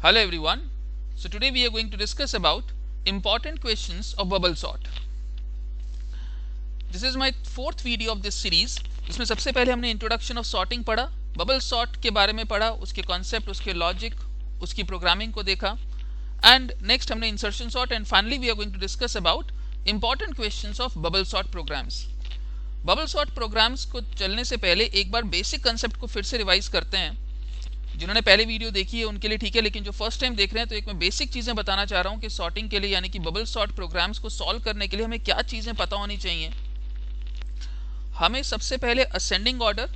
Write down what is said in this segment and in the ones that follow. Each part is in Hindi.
Hello everyone. So today we are going to discuss about important questions of bubble sort. This is my fourth video of this series. इसमें सबसे पहले हमने इंट्रोडक्शन ऑफ सॉर्टिंग पढ़ा, बबल सॉर्ट के बारे में पढ़ा, उसके कॉन्सेप्ट, उसके लॉजिक, उसकी प्रोग्रामिंग को देखा, एंड नेक्स्ट हमने insertion sort, and finally we are going to discuss about important questions of bubble sort programs. Bubble sort programs को चलने से पहले एक बार बेसिक कंसेप्ट को फिर से रिवाइज करते हैं. जिन्होंने पहले वीडियो देखी है उनके लिए ठीक है, लेकिन जो फर्स्ट टाइम देख रहे हैं तो एक मैं बेसिक चीज़ें बताना चाह रहा हूँ कि सॉर्टिंग के लिए यानी कि बबल सॉर्ट प्रोग्राम्स को सॉल्व करने के लिए हमें क्या चीज़ें पता होनी चाहिए. हमें सबसे पहले असेंडिंग ऑर्डर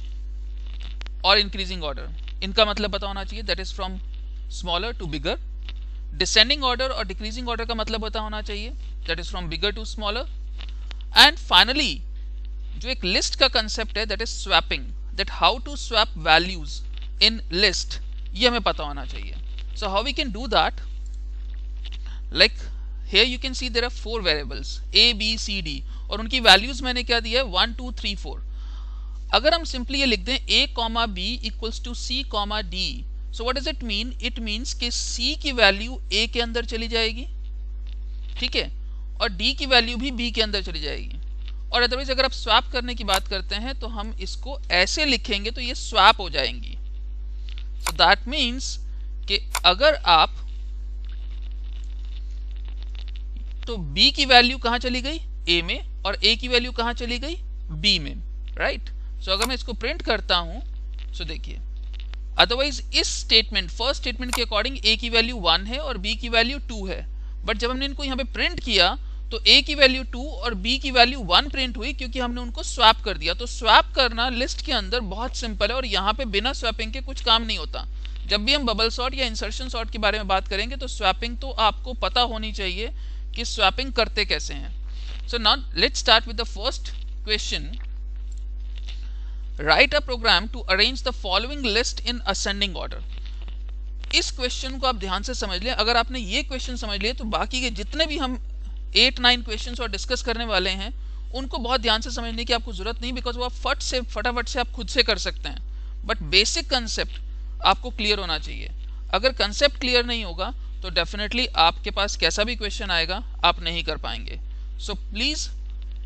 और इंक्रीजिंग ऑर्डर, इनका मतलब पता होना चाहिए, that is from smaller to bigger. Descending order और डिक्रीजिंग ऑर्डर का मतलब पता होना चाहिए, that is from bigger to smaller. And finally जो एक लिस्ट का कंसेप्ट है, that is swapping, that how to swap values in list, ये हमें पता होना चाहिए. So how we can do that? Like here you can see there are 4 variables a b c d और उनकी वैल्यूज मैंने क्या दिया है 1 2 3 4. अगर हम सिंपली ये लिख दें a comma b equals to c comma d, so what does it mean? It means कि c की वैल्यू a के अंदर चली जाएगी, ठीक है, और d की वैल्यू भी b के अंदर चली जाएगी. और अदरवाइज अगर आप स्वैप करने की बात करते हैं तो हम इसको ऐसे लिखेंगे तो ये स्वैप हो जाएंगी. So that means कि अगर आप तो b की वैल्यू कहां चली गई a में और a की वैल्यू कहां चली गई b में, राइट. सो अगर मैं इसको प्रिंट करता हूं सो देखिए, अदरवाइज इस स्टेटमेंट फर्स्ट स्टेटमेंट के अकॉर्डिंग a की वैल्यू 1 है और b की वैल्यू 2 है, बट जब हमने इनको यहां पे प्रिंट किया तो a की वैल्यू 2 और b की वैल्यू 1 प्रिंट हुई क्योंकि हमने उनको स्वैप कर दिया. तो स्वैप करना लिस्ट के अंदर बहुत सिंपल है और यहाँ पे बिना स्वैपिंग के कुछ काम नहीं होता. जब भी हम बबल सॉर्ट या इंसर्शन सॉर्ट के बारे में बात करेंगे तो स्वैपिंग तो आपको पता होनी चाहिए कि स्वैपिंग करते कैसे हैं. So now let's start with the first question. Write a program to arrange the following list in ascending order. इस क्वेश्चन को आप ध्यान से समझ लें. अगर आपने ये क्वेश्चन समझ लिया तो बाकी के जितने भी हम 8-9 क्वेश्चंस और डिस्कस करने वाले हैं उनको बहुत ध्यान से समझने की आपको जरूरत नहीं, बिकॉज वो आप फटाफट से आप खुद से कर सकते हैं. बट बेसिक कंसेप्ट आपको क्लियर होना चाहिए. अगर कंसेप्ट क्लियर नहीं होगा तो डेफिनेटली आपके पास कैसा भी क्वेश्चन आएगा आप नहीं कर पाएंगे. सो प्लीज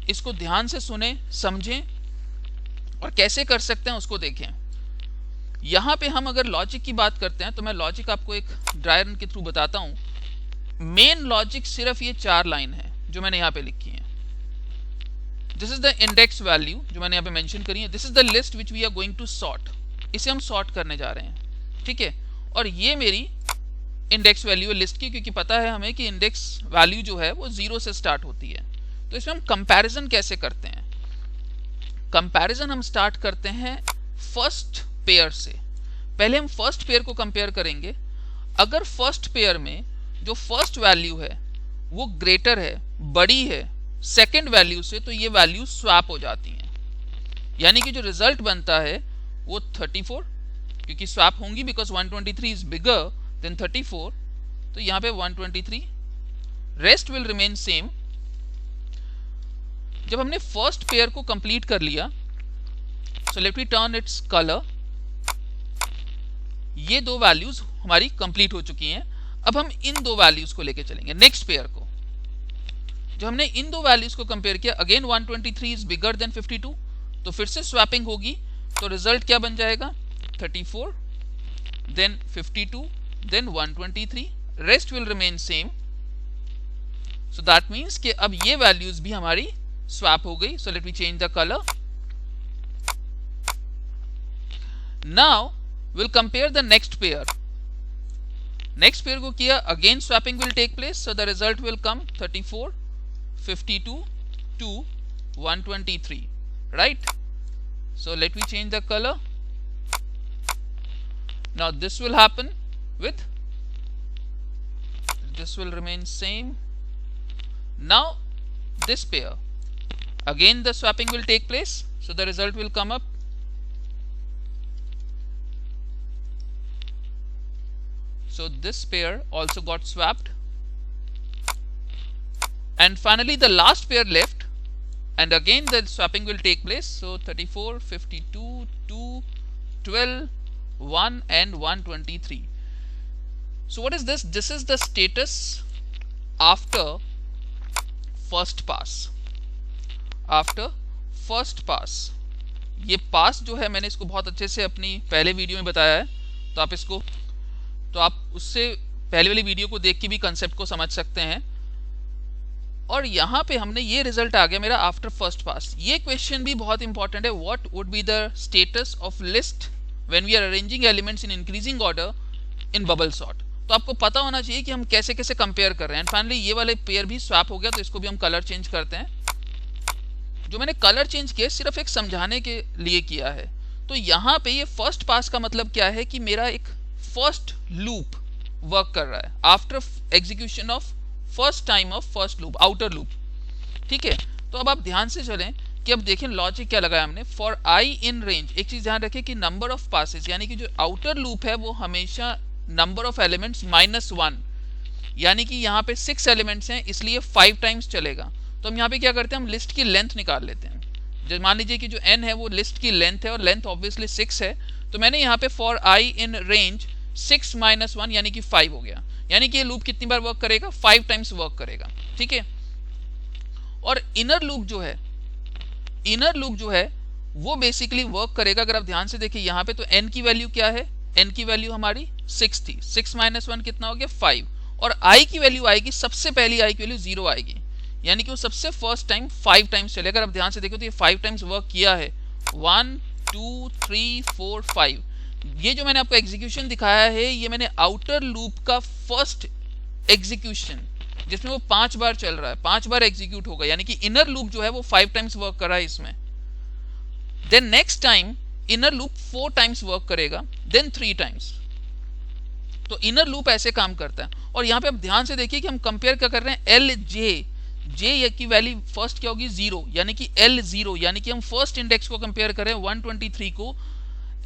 इसको ध्यान से सुने, समझें और कैसे कर सकते हैं उसको देखें. यहाँ पे हम अगर लॉजिक की बात करते हैं तो मैं लॉजिक आपको एक ड्राई रन के थ्रू बताता हूँ. मेन लॉजिक सिर्फ ये 4 लाइन है जो मैंने यहाँ पे लिखी है. This is the index value जो मैंने यहाँ पे मेंशन करी है. This is the list which we are going to sort. इसे हम सॉर्ट करने जा रहे हैं, ठीक है. और ये मेरी इंडेक्स वैल्यू है लिस्ट की, क्योंकि पता है हमें कि इंडेक्स वैल्यू जो है वो 0 से स्टार्ट होती है. तो इसमें हम कंपैरिजन कैसे करते हैं? कंपैरिजन हम स्टार्ट करते हैं फर्स्ट पेयर से. पहले हम फर्स्ट पेयर को कंपेयर करेंगे. अगर फर्स्ट पेयर में जो फर्स्ट वैल्यू है वो ग्रेटर है, बड़ी है सेकंड वैल्यू से, तो ये वैल्यू स्वैप हो जाती हैं. यानी कि जो रिजल्ट बनता है वो 34, क्योंकि स्वैप होंगी बिकॉज 123 इज बिगर देन 34, तो यहाँ पे 123. Rest will remain same. जब हमने फर्स्ट पेयर को कंप्लीट कर लिया, सो लेट मी टर्न इट्स कलर. ये दो वैल्यूज हमारी कंप्लीट हो चुकी हैं. अब हम इन दो वैल्यूज को लेके चलेंगे नेक्स्ट पेयर को. जो हमने इन दो वैल्यूज को कंपेयर किया, अगेन 123 इज बिगर देन 52, तो फिर से स्वैपिंग होगी. तो रिजल्ट क्या बन जाएगा 34 then 52 then 123. Rest will remain same. So that means कि अब ये वैल्यूज भी हमारी स्वैप हो गई. So let me change the colour. Now will compare the next pair. Next pair को किया, again swapping will take place. So the result will come 34 52 to 123, right? So let me change the color. Now this will happen with, this will remain same. Now this pair, again the swapping will take place, so the result will come up. So this pair also got swapped. And finally the last pair left, and again the swapping will take place. So 34 52 2 12 1 and 123. So what is this? This is the status after first pass. After first pass, ये पास जो है मैंने इसको बहुत अच्छे से अपनी पहले वीडियो में बताया है, तो आप उससे पहले वाली वीडियो को देख के भी कंसेप्ट को समझ सकते हैं। और यहाँ पे हमने ये रिजल्ट आ गया मेरा आफ्टर फर्स्ट पास। ये क्वेश्चन भी बहुत इंपॉर्टेंट है, what would be the status of list when we are arranging elements in increasing order in bubble sort. तो आपको पता होना चाहिए कि हम कैसे कैसे कंपेयर कर रहे हैं। फाइनली ये वाले पेयर भी स्वैप हो गया, तो इसको भी हम कलर चेंज करते हैं। जो मैंने कलर चेंज किया सिर्फ एक समझाने के लिए किया है। तो यहाँ पे ये फर्स्ट पास का मतलब क्या है कि मेरा एक फर्स्ट लूप वर्क कर रहा है after execution of first time of first loop, outer loop. ठीक है, तो अब आप ध्यान से चलें कि अब देखें लॉजिक क्या लगाया हमने। फॉर आई इन रेंज, एक चीज ध्यान रखें कि नंबर ऑफ पासेस, यानी कि जो आउटर लूप है वो हमेशा नंबर ऑफ एलिमेंट्स -1, यानी कि यहाँ पे 6 एलिमेंट्स हैं, इसलिए 5 टाइम्स चलेगा। तो हम यहाँ पे क्या करते हैं, हम लिस्ट की लेंथ निकाल लेते हैं। जब मान लीजिए कि जो n है वो लिस्ट की लेंथ है और लेंथ ऑब्वियसली 6 है, तो मैंने यहाँ पे फॉर आई इन रेंज 6 - 1 यानी कि 5 हो गया। यानी कि ये लूप कितनी बार वर्क करेगा, 5 टाइम्स वर्क करेगा। ठीक है, और इनर लूप जो है वो बेसिकली वर्क करेगा। अगर आप ध्यान से देखिए यहाँ पे, तो n की वैल्यू क्या है, n की वैल्यू हमारी 6 थी, 6 - 1 कितना हो गया 5, और i की वैल्यू आएगी, सबसे पहली i की वैल्यू 0 आएगी, यानी कि वो सबसे फर्स्ट टाइम 5 टाइम्स चलेगा। अगर आप ध्यान से देखो तो ये 5 टाइम्स वर्क किया है, 1 2 3 4 5। ये जो मैंने आपको एग्जीक्यूशन दिखाया है, ये मैंने आउटर लूप का फर्स्ट एग्जीक्यूशन, जिसमें वो 5 बार चल रहा है, 5 बार एग्जीक्यूट होगा, यानी कि इनर लूप जो है वो 5 टाइम्स वर्क कर रहा है इसमें। Then next time inner loop 4 times work करेगा, देन 3 टाइम्स। तो इनर लूप ऐसे काम करता है। और यहाँ पे आप ध्यान से देखिए कि हम कंपेयर क्या कर रहे हैं, एल जे की वैल्यू फर्स्ट क्या होगी 0, यानी कि L0, यानी कि हम फर्स्ट इंडेक्स को कंपेयर कर रहे हैं 123 को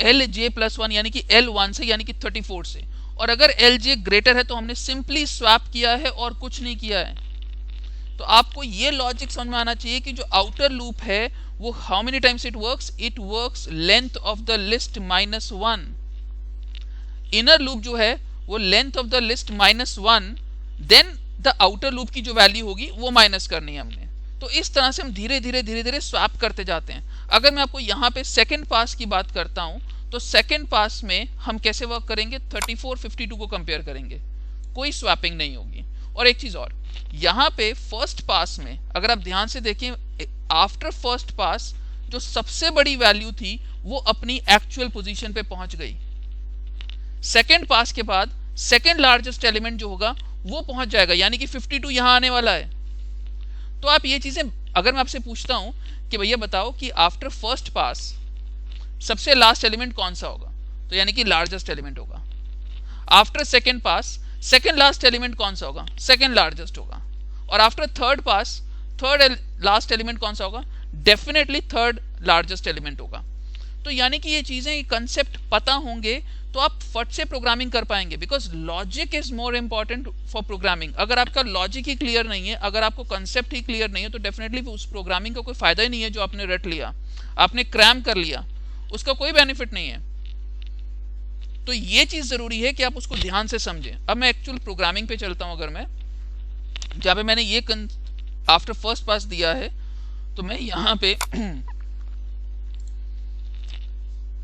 LJ+1 यानी कि L1 से, यानी कि 34 से। और अगर LJ ग्रेटर है तो हमने सिंपली स्वैप किया है और कुछ नहीं किया है। तो आपको ये लॉजिक समझ में आना चाहिए कि जो आउटर लूप है वो how many times it works length of the list -1। Inner loop जो है वो length of the list -1, then the outer loop की जो वैल्यू होगी वो माइनस करनी है हमने। तो इस तरह से हम धीरे धीरे स्वैप करते जाते हैं। अगर मैं आपको यहाँ पे सेकंड पास की बात करता हूँ, तो सेकंड पास में हम कैसे वर्क करेंगे, 34 52 को कंपेयर करेंगे, कोई स्वैपिंग नहीं होगी। और एक चीज और, यहाँ पे फर्स्ट पास में अगर आप ध्यान से देखें, आफ्टर फर्स्ट पास जो सबसे बड़ी वैल्यू थी वो अपनी एक्चुअल पोजीशन पे पहुंच गई। सेकंड पास के बाद सेकंड लार्जेस्ट एलिमेंट जो होगा वो पहुंच जाएगा, यानी कि 52 यहां आने वाला है। तो आप ये चीजें, अगर मैं आपसे पूछता हूं कि भैया बताओ कि आफ्टर फर्स्ट पास सबसे लास्ट एलिमेंट कौन सा होगा, तो यानी कि लार्जेस्ट एलिमेंट होगा। आफ्टर सेकंड पास सेकंड लास्ट एलिमेंट कौन सा होगा, सेकंड लार्जेस्ट होगा। और after third pass third last element कौन सा होगा, डेफिनेटली थर्ड लार्जेस्ट एलिमेंट होगा। तो यानी कि ये चीजें, ये कंसेप्ट पता होंगे तो आप फट से प्रोग्रामिंग कर पाएंगे, because logic is more important for programming. अगर आपका लॉजिक ही क्लियर नहीं है, अगर आपको कंसेप्ट ही क्लियर नहीं है, तो डेफिनेटली उस प्रोग्रामिंग का कोई फायदा ही नहीं है। जो आपने रट लिया, आपने क्रैम कर लिया, उसका कोई बेनिफिट नहीं है। तो ये चीज जरूरी है कि आप उसको ध्यान से समझें। अब मैं एक्चुअल प्रोग्रामिंग पे चलता हूं। अगर मैं जहां पे मैंने ये आफ्टर फर्स्ट पास दिया है, तो मैं यहाँ पे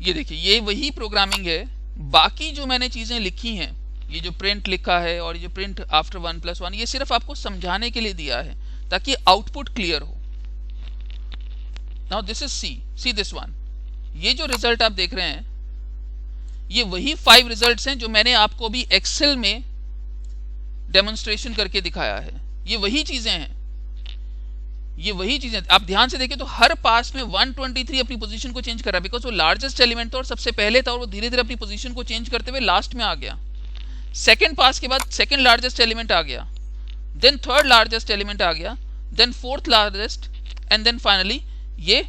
ये देखिए, ये वही प्रोग्रामिंग है। बाकी जो मैंने चीजें लिखी हैं, ये जो प्रिंट लिखा है और ये जो प्रिंट आफ्टर 1 + 1, ये सिर्फ आपको समझाने के लिए दिया है ताकि आउटपुट क्लियर हो। Now this is see this one. ये जो रिजल्ट आप देख रहे हैं, ये वही 5 रिजल्ट्स हैं जो मैंने आपको अभी एक्सेल में डेमोन्स्ट्रेशन करके दिखाया है। ये वही चीजें हैं, ये वही चीजें। आप ध्यान से देखिए तो हर पास में 123 अपनी पोजीशन को चेंज कर रहा है, बिकॉज वो लार्जेस्ट एलिमेंट था और सबसे पहले था, और वो धीरे धीरे अपनी पोजीशन को चेंज करते हुए लास्ट में आ गया। सेकंड पास के बाद सेकंड लार्जेस्ट एलिमेंट आ गया, देन थर्ड लार्जेस्ट एलिमेंट आ गया, then fourth largest, and then finally ये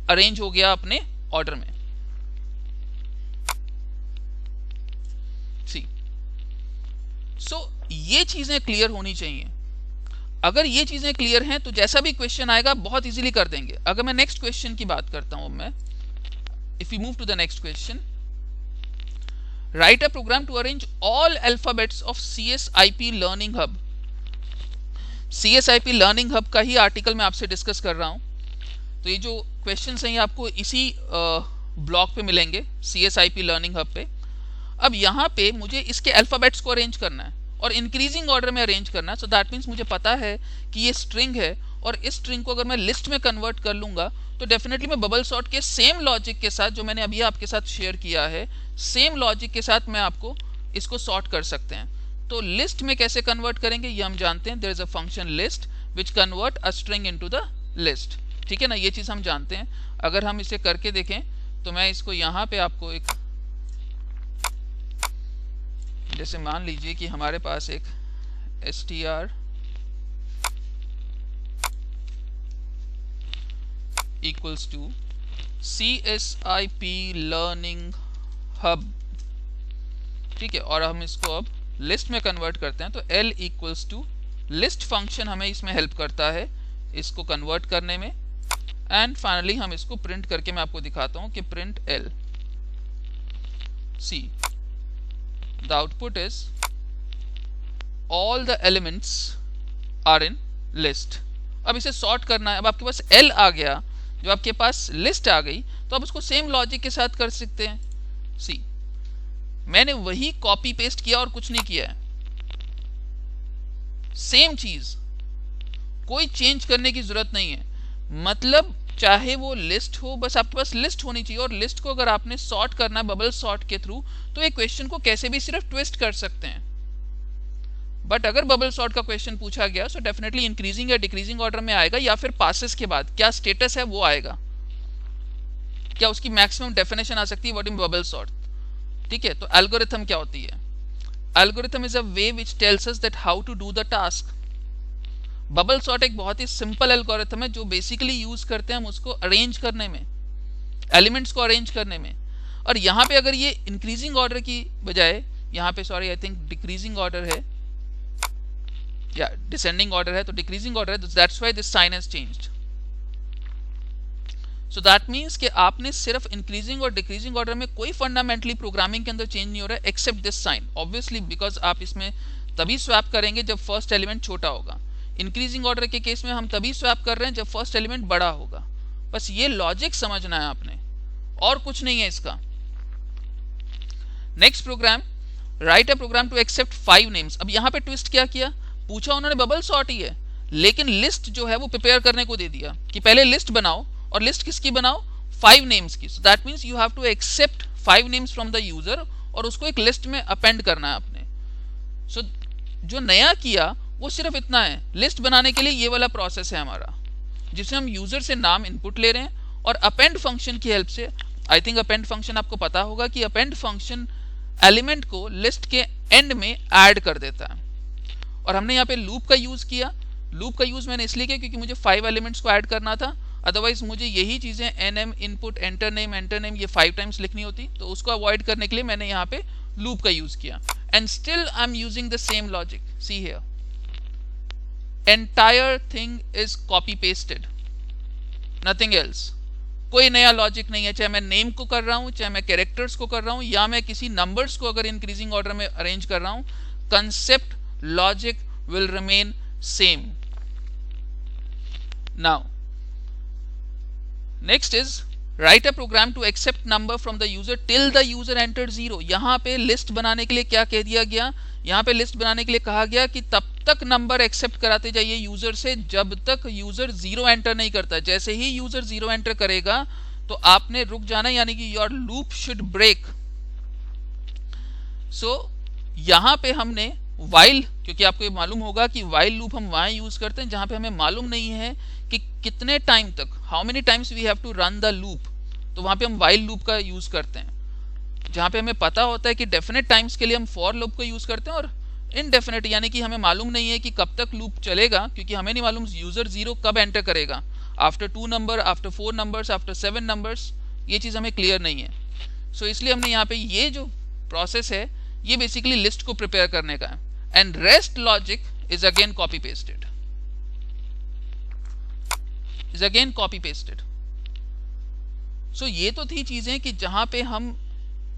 अरेंज हो गया अपने ऑर्डर में। सी सो ये चीजें क्लियर होनी चाहिए। अगर ये चीजें क्लियर हैं तो जैसा भी क्वेश्चन आएगा बहुत इजीली कर देंगे। अगर मैं नेक्स्ट क्वेश्चन की बात करता हूं, मैं if you move to the next question, write a program to arrange all alphabets of CSIP learning hub. CSIP learning hub का ही आर्टिकल मैं आपसे डिस्कस कर रहा हूं। तो ये जो क्वेश्चंस हैं ये आपको इसी ब्लॉग पे मिलेंगे, CSIP लर्निंग हब पे। अब यहाँ पे मुझे इसके अल्फाबेट्स को अरेंज करना है और इंक्रीजिंग ऑर्डर में अरेंज करना है। सो दैट मीन्स मुझे पता है कि ये स्ट्रिंग है और इस स्ट्रिंग को अगर मैं लिस्ट में कन्वर्ट कर लूंगा तो डेफिनेटली मैं बबल सॉर्ट के सेम लॉजिक के साथ जो मैंने अभी आपके साथ शेयर किया है, सेम लॉजिक के साथ मैं आपको इसको सॉर्ट कर सकते हैं। तो लिस्ट में कैसे कन्वर्ट करेंगे ये हम जानते हैं। There is a function list which convert a string into the list. ठीक है ना, ये चीज हम जानते हैं। अगर हम इसे करके देखें तो मैं इसको यहाँ पे आपको एक, जैसे मान लीजिए कि हमारे पास एक str equals to CSIP learning hub, ठीक है, और हम इसको अब लिस्ट में कन्वर्ट करते हैं। तो L equals to list function हमें इसमें हेल्प करता है इसको कन्वर्ट करने में। एंड फाइनली हम इसको प्रिंट करके मैं आपको दिखाता हूं कि print L see the output is all the elements are in list। अब इसे सॉर्ट करना है। अब आपके पास L आ गया, जो आपके पास लिस्ट आ गई, तो आप उसको सेम लॉजिक के साथ कर सकते हैं। सी मैंने वही कॉपी पेस्ट किया और कुछ नहीं किया है, सेम चीज, कोई चेंज करने की जरूरत नहीं है। मतलब चाहे वो लिस्ट हो, बस आपके पास लिस्ट होनी चाहिए। और लिस्ट को अगर आपने सॉर्ट करना है बबल सॉर्ट के थ्रू तो एक क्वेश्चन को कैसे भी सिर्फ ट्विस्ट कर सकते हैं। बट अगर बबल सॉर्ट का क्वेश्चन पूछा गया तो डेफिनेटली इंक्रीजिंग या डिक्रीजिंग ऑर्डर में आएगा, या फिर पासेस के बाद क्या स्टेटस है वो आएगा, क्या उसकी मैक्सिमम डेफिनेशन आ सकती है व्हाट इन बबल सॉर्ट। ठीक है, तो एल्गोरिथम क्या होती है? Algorithm is a way which tells us that how to do the task. Bubble sort एक बहुत ही सिंपल एल्गोरिथम है जो बेसिकली यूज करते हैं हम उसको अरेंज करने में, एलिमेंट्स को अरेंज करने में। और यहाँ पे अगर ये इंक्रीजिंग ऑर्डर की बजाय, यहाँ पे sorry I think decreasing order है या डिसेंडिंग ऑर्डर है, तो डिक्रीजिंग ऑर्डर है, that's why this sign has changed. So that means कि आपने सिर्फ इंक्रीजिंग और डिक्रीजिंग ऑर्डर में कोई फंडामेंटली प्रोग्रामिंग के अंदर चेंज नहीं हो रहा है except this sign, obviously because आप इसमें तभी स्वैप करेंगे जब फर्स्ट एलिमेंट छोटा होगा। इंक्रीजिंग ऑर्डर के केस में हम तभी स्वैप कर रहे हैं जब फर्स्ट एलिमेंट बड़ा होगा। बस ये लॉजिक समझना है आपने, और कुछ नहीं है इसका। Next program, write a program to accept 5 names. अब यहाँ पे ट्विस्ट क्या किया, पूछा उन्होंने बबल सॉर्ट ही है, लेकिन लिस्ट जो है वो प्रिपेयर करने को दे दिया कि पहले लिस्ट बनाओ, और लिस्ट किसकी बनाओ? 5 नेम्स की। So that means you have to accept 5 names from the user और उसको एक लिस्ट में अपेंड करना है आपने। सो जो नया किया वो सिर्फ इतना है, लिस्ट बनाने के लिए ये वाला प्रोसेस है हमारा, जिसमें हम यूजर से नाम इनपुट ले रहे हैं और अपेंड फंक्शन की हेल्प से, आई थिंक अपेंड फंक्शन आपको पता होगा कि अपेंड फंक्शन एलिमेंट को लिस्ट के एंड में ऐड कर देता है। और हमने यहाँ पे लूप का यूज किया। लूप का यूज मैंने इसलिए किया क्योंकि मुझे 5 एलिमेंट्स को ऐड करना था, अदरवाइज मुझे यही चीजें nm इनपुट एंटर नेम ये 5 टाइम्स लिखनी होती, तो उसको अवॉइड करने के लिए मैंने यहाँ पे लूप का यूज किया। And still I am using the same logic, see here, entire thing is copy pasted, nothing else। कोई नया लॉजिक नहीं है, चाहे मैं नेम को कर रहा हूं, चाहे मैं कैरेक्टर्स को कर रहा हूं, या मैं किसी नंबर्स को अगर इंक्रीजिंग ऑर्डर में अरेंज कर रहा हूं, concept logic will remain same. Now next is write a program to accept number from the user till the user enter 0। यहाँ पे लिस्ट बनाने के लिए क्या कह दिया गया, यहाँ पे लिस्ट बनाने के लिए कहा गया कि तब तक नंबर एक्सेप्ट कराते जाइए यूजर से जब तक यूजर 0 एंटर नहीं करता। जैसे ही यूजर 0 एंटर करेगा तो आपने रुक जाना, यानी कि योर लूप शुड ब्रेक। सो यहाँ पे हमने वाइल, क्योंकि आपको ये मालूम होगा कि वाइल लूप हम वहां यूज करते हैं जहां पे हमें मालूम नहीं है कि कितने टाइम तक, how many times we have to run the loop, तो वहां पे हम वाइल लूप का यूज करते हैं। जहां पे हमें पता होता है कि डेफिनेट टाइम्स के लिए हम फॉर लूप का यूज करते हैं, और इनडेफिनेट यानी कि हमें मालूम नहीं है कि कब तक लूप चलेगा, क्योंकि हमें नहीं मालूम यूजर 0 कब एंटर करेगा, after 2 number, after 4 numbers, after 7 numbers, ये चीज हमें क्लियर नहीं है। सो इसलिए हमने यहाँ पे ये जो प्रोसेस है ये बेसिकली लिस्ट को प्रिपेयर करने का है। And rest logic is again copy pasted, is again copy pasted. So ये तो थी चीजें कि जहां पे हम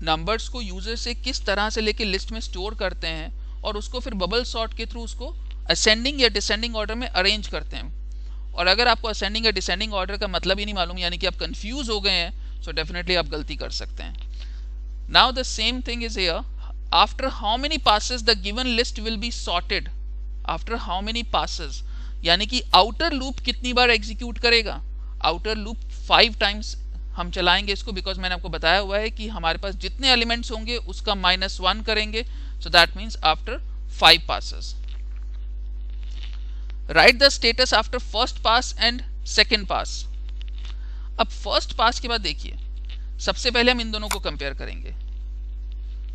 नंबर्स को यूजर से किस तरह से लेके लिस्ट में स्टोर करते हैं और उसको फिर बबल सॉर्ट के थ्रू उसको असेंडिंग या डिसेंडिंग ऑर्डर में अरेंज करते हैं। और अगर आपको असेंडिंग या डिसेंडिंग ऑर्डर का मतलब ही नहीं मालूम, यानी कि आप कंफ्यूज हो गए हैं, सो डेफिनेटली आप गलती कर सकते हैं। Now the same thing is here, after how many passes the given list will be sorted. After how many passes यानी कि आउटर लूप कितनी बार एग्जीक्यूट करेगा। आउटर लूप 5 टाइम्स हम चलाएंगे इसको, बिकॉज मैंने आपको बताया हुआ है कि हमारे पास जितने एलिमेंट्स होंगे उसका -1 करेंगे, सो that means after 5 passes. Write the status after first pass and second pass. अब फर्स्ट पास के बाद देखिए, सबसे पहले हम इन दोनों को कंपेयर करेंगे।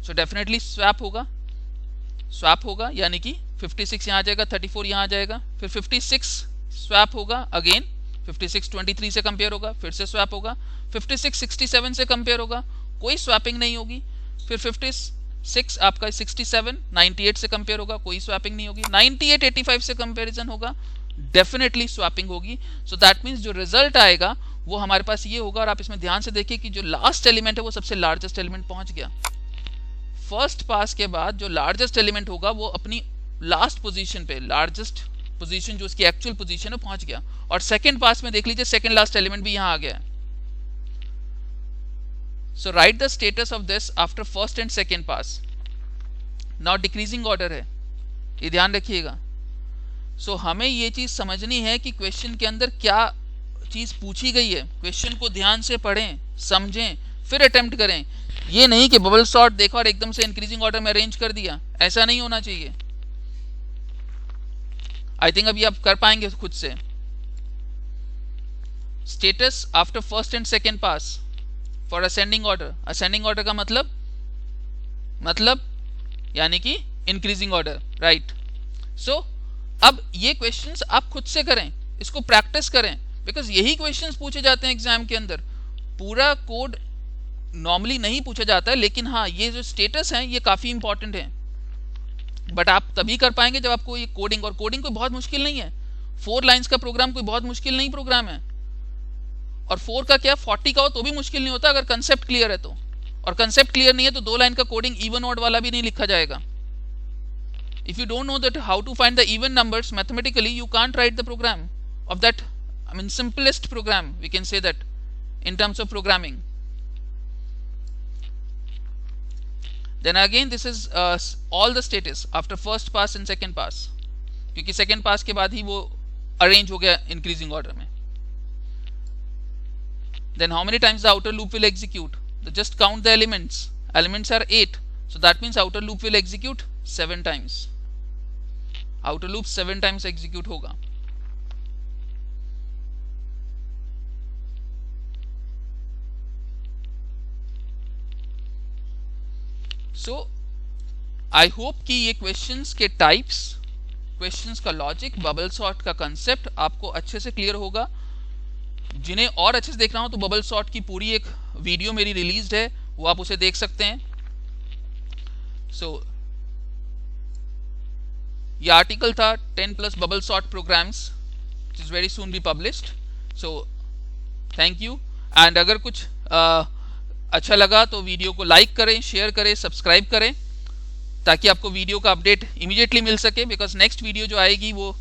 सो डेफिनेटली स्वैप होगा यानी कि 56 यहाँ आ जाएगा, 34 यहाँ आ जाएगा, फिर 56 स्वैप होगा, अगेन 56 23 से कंपेयर होगा, फिर से स्वैप होगा, 56 67 से कंपेयर होगा, कोई स्वैपिंग नहीं होगी, फिर 56 आपका 67 98 से कंपेयर होगा, कोई स्वैपिंग नहीं होगी, 98 85 से कंपेरिजन होगा, डेफिनेटली स्वैपिंग होगी। सो दैट मीन्स जो रिजल्ट आएगा वो हमारे पास ये होगा। और आप इसमें ध्यान से देखिए कि जो लास्ट एलिमेंट है वो सबसे लार्जेस्ट एलिमेंट पहुंच गया। फर्स्ट पास के बाद जो लार्जेस्ट एलिमेंट होगा वो अपनी लास्ट पोजीशन पे, लार्जेस्ट पोजीशन जो उसकी एक्चुअल पोजीशन है पहुंच गया। और सेकंड पास में देख लीजिए सेकंड लास्ट एलिमेंट भी यहां आ गया है। So write the status of this after first and second pass. Now decreasing order है, ये ध्यान रखिएगा। सो हमें ये चीज समझनी है कि क्वेश्चन के अंदर क्या चीज पूछी गई है। क्वेश्चन को ध्यान से पढ़ें, समझें, फिर अटेम्प्ट करें। ये नहीं कि बबल सॉर्ट देखा और एकदम से इंक्रीजिंग ऑर्डर में अरेंज कर दिया, ऐसा नहीं होना चाहिए। आई थिंक अभी आप कर पाएंगे खुद से। Status after first and second pass for ascending order. Ascending order का मतलब यानी कि इंक्रीजिंग ऑर्डर, राइट। सो अब ये क्वेश्चंस आप खुद से करें, इसको प्रैक्टिस करें, बिकॉज यही क्वेश्चंस पूछे जाते हैं एग्जाम के अंदर। पूरा कोड नॉर्मली नहीं पूछा जाता है, लेकिन हाँ ये जो स्टेटस है ये काफी इंपॉर्टेंट है। बट आप तभी कर पाएंगे जब आपको ये कोडिंग, और कोडिंग कोई बहुत मुश्किल नहीं है। 4 लाइंस का प्रोग्राम कोई बहुत मुश्किल नहीं प्रोग्राम है। और 4 का क्या 40 का हो तो भी मुश्किल नहीं होता अगर कंसेप्ट क्लियर है तो। और कंसेप्ट क्लियर नहीं है तो 2 लाइन का कोडिंग इवन ऑड वाला भी नहीं लिखा जाएगा। If you don't know that how to find the even numbers mathematically, you can't write the program of that, I mean simplest program, we can say that in terms of programming. Then again this is all the status after first pass and second pass, क्योंकि second pass के बाद ही वो arrange हो गया increasing order में। Then how many times the outer loop will execute? Just count the elements. Elements are 8, so that means outer loop will execute 7 times. Outer loop 7 times execute होगा। सो आई होप कि ये क्वेश्चंस के टाइप्स, क्वेश्चंस का लॉजिक, बबल सॉर्ट का कंसेप्ट आपको अच्छे से क्लियर होगा। जिन्हें और अच्छे से देखना हो तो बबल सॉर्ट की पूरी एक वीडियो मेरी रिलीज्ड है, वो आप उसे देख सकते हैं। सो ये आर्टिकल था 10+ bubble sort programs, which is very soon be published. So thank you. And अगर कुछ अच्छा लगा तो वीडियो को लाइक करें, शेयर करें, सब्सक्राइब करें, ताकि आपको वीडियो का अपडेट इमीडिएटली मिल सके। बिकॉज नेक्स्ट वीडियो जो आएगी वो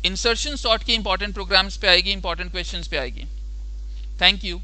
इंसर्शन सॉर्ट के इंपॉर्टेंट प्रोग्राम्स पे आएगी, इंपॉर्टेंट क्वेश्चंस पे आएगी। Thank you.